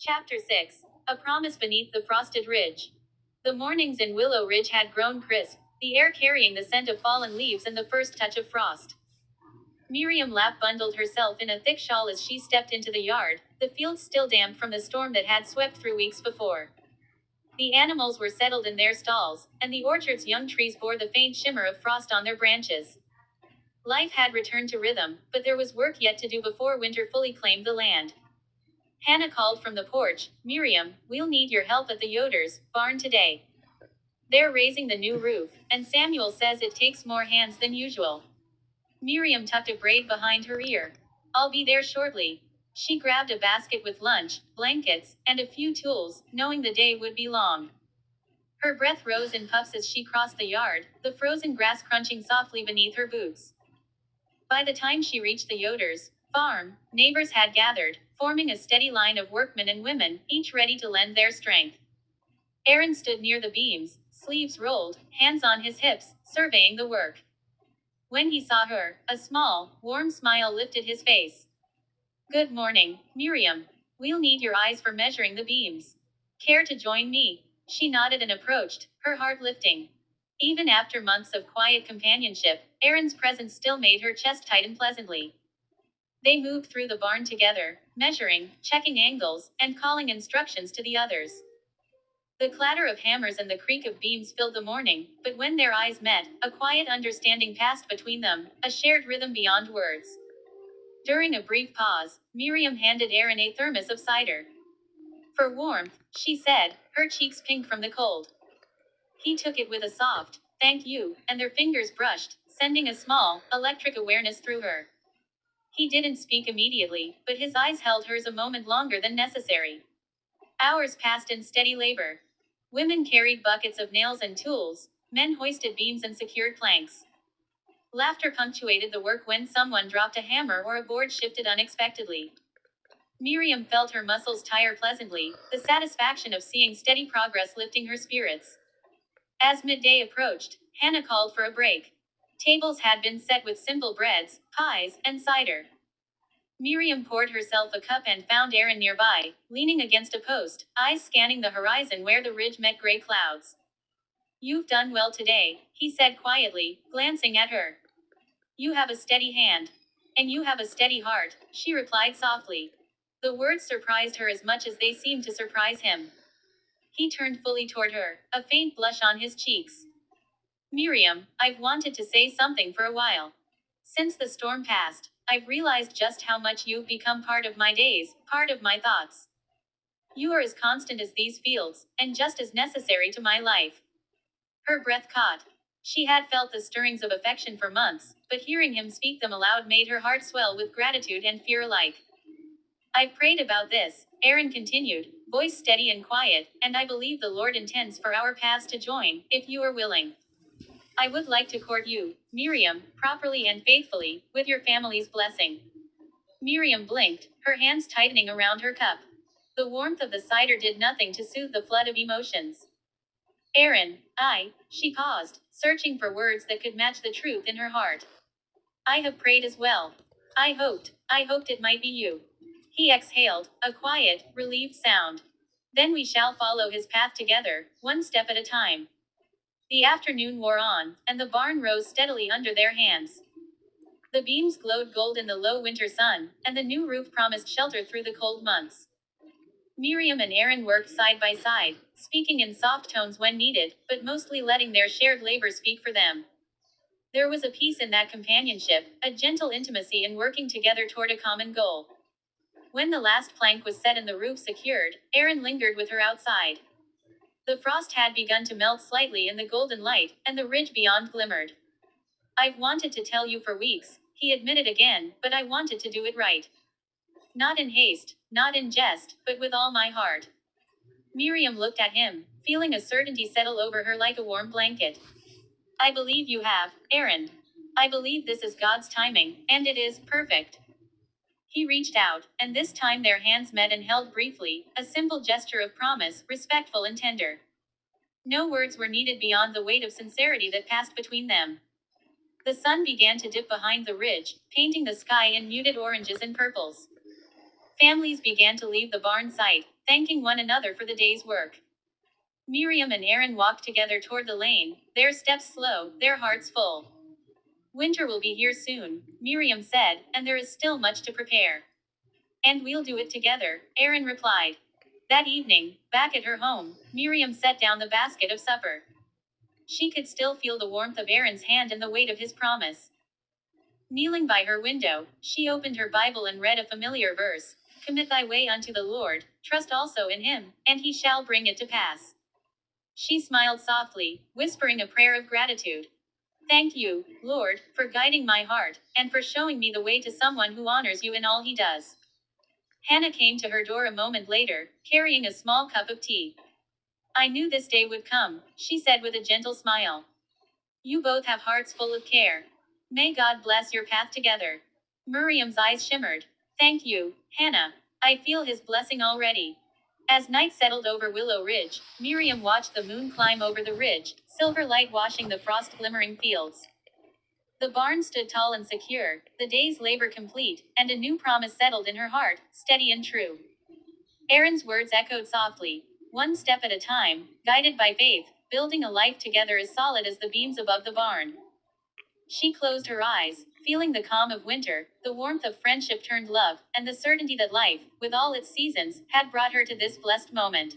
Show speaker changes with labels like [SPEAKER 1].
[SPEAKER 1] Chapter 6. A Promise Beneath the Frosted Ridge. The mornings in Willow Ridge had grown crisp, the air carrying the scent of fallen leaves and the first touch of frost. Miriam lap bundled herself in a thick shawl as she stepped into the yard, the fields still damp from the storm that had swept through weeks before. The animals were settled in their stalls, and the orchard's young trees bore the faint shimmer of frost on their branches. Life had returned to rhythm, but there was work yet to do before winter fully claimed the land. Hannah called from the porch, "Miriam, we'll need your help at the Yoder's barn today. They're raising the new roof, and Samuel says it takes more hands than usual." Miriam tucked a braid behind her ear. "I'll be there shortly." She grabbed a basket with lunch, blankets, and a few tools, knowing the day would be long. Her breath rose in puffs as she crossed the yard, the frozen grass crunching softly beneath her boots. By the time she reached the Yoder's farm, neighbors had gathered, forming a steady line of workmen and women, each ready to lend their strength. Aaron stood near the beams, sleeves rolled, hands on his hips, surveying the work. When he saw her, a small, warm smile lifted his face. "Good morning, Miriam. We'll need your eyes for measuring the beams. Care to join me?" She nodded and approached, her heart lifting. Even after months of quiet companionship, Aaron's presence still made her chest tighten pleasantly. They moved through the barn together, measuring, checking angles, and calling instructions to the others. The clatter of hammers and the creak of beams filled the morning, but when their eyes met, a quiet understanding passed between them, a shared rhythm beyond words. During a brief pause, Miriam handed Aaron a thermos of cider. "For warmth," she said, her cheeks pink from the cold. He took it with a soft, "Thank you," and their fingers brushed, sending a small, electric awareness through her. He didn't speak immediately, but his eyes held hers a moment longer than necessary. Hours passed in steady labor. Women carried buckets of nails and tools, men hoisted beams and secured planks. Laughter punctuated the work when someone dropped a hammer or a board shifted unexpectedly. Miriam felt her muscles tire pleasantly, the satisfaction of seeing steady progress lifting her spirits. As midday approached, Hannah called for a break. Tables had been set with simple breads, pies, and cider. Miriam poured herself a cup and found Aaron nearby, leaning against a post, eyes scanning the horizon where the ridge met gray clouds. "You've done well today," he said quietly, glancing at her. "You have a steady hand. And you have a steady heart," she replied softly. The words surprised her as much as they seemed to surprise him. He turned fully toward her, a faint blush on his cheeks. "Miriam, I've wanted to say something for a while. Since the storm passed, I've realized just how much you've become part of my days, part of my thoughts. You are as constant as these fields, and just as necessary to my life." Her breath caught. She had felt the stirrings of affection for months, but hearing him speak them aloud made her heart swell with gratitude and fear alike. "I've prayed about this," Aaron continued, voice steady and quiet, "and I believe the Lord intends for our paths to join, if you are willing. I would like to court you, Miriam, properly and faithfully, with your family's blessing." Miriam blinked, her hands tightening around her cup. The warmth of the cider did nothing to soothe the flood of emotions. "Aaron, she paused, searching for words that could match the truth in her heart. "I have prayed as well. I hoped it might be you." He exhaled, a quiet, relieved sound. "Then we shall follow his path together, one step at a time." The afternoon wore on, and the barn rose steadily under their hands. The beams glowed gold in the low winter sun, and the new roof promised shelter through the cold months. Miriam and Aaron worked side by side, speaking in soft tones when needed, but mostly letting their shared labor speak for them. There was a peace in that companionship, a gentle intimacy in working together toward a common goal. When the last plank was set and the roof secured, Aaron lingered with her outside. The frost had begun to melt slightly in the golden light, and the ridge beyond glimmered. "I've wanted to tell you for weeks," he admitted again, "but I wanted to do it right. Not in haste, not in jest, but with all my heart." Miriam looked at him, feeling a certainty settle over her like a warm blanket. "I believe you have, Aaron. I believe this is God's timing, and it is perfect." He reached out, and this time their hands met and held briefly, a simple gesture of promise, respectful and tender. No words were needed beyond the weight of sincerity that passed between them. The sun began to dip behind the ridge, painting the sky in muted oranges and purples. Families began to leave the barn site, thanking one another for the day's work. Miriam and Aaron walked together toward the lane, their steps slow, their hearts full. Winter will be here soon, Miriam said, and there is still much to prepare. And we'll do it together, Aaron replied. That evening, back at her home, Miriam set down the basket of supper. She could still feel the warmth of Aaron's hand and the weight of his promise. Kneeling by her window, she opened her Bible and read a familiar verse: Commit thy way unto the Lord, trust also in him, and he shall bring it to pass. She smiled softly, whispering a prayer of gratitude. Thank you, Lord, for guiding my heart, and for showing me the way to someone who honors you in all he does. Hannah came to her door a moment later, carrying a small cup of tea. I knew this day would come, she said with a gentle smile. You both have hearts full of care. May God bless your path together. Miriam's eyes shimmered. Thank you, Hannah. I feel his blessing already. As night settled over Willow Ridge, Miriam watched the moon climb over the ridge, silver light washing the frost-glimmering fields. The barn stood tall and secure, the day's labor complete, and a new promise settled in her heart, steady and true. Aaron's words echoed softly, one step at a time, guided by faith, building a life together as solid as the beams above the barn. She closed her eyes, feeling the calm of winter, the warmth of friendship turned love, and the certainty that life, with all its seasons, had brought her to this blessed moment.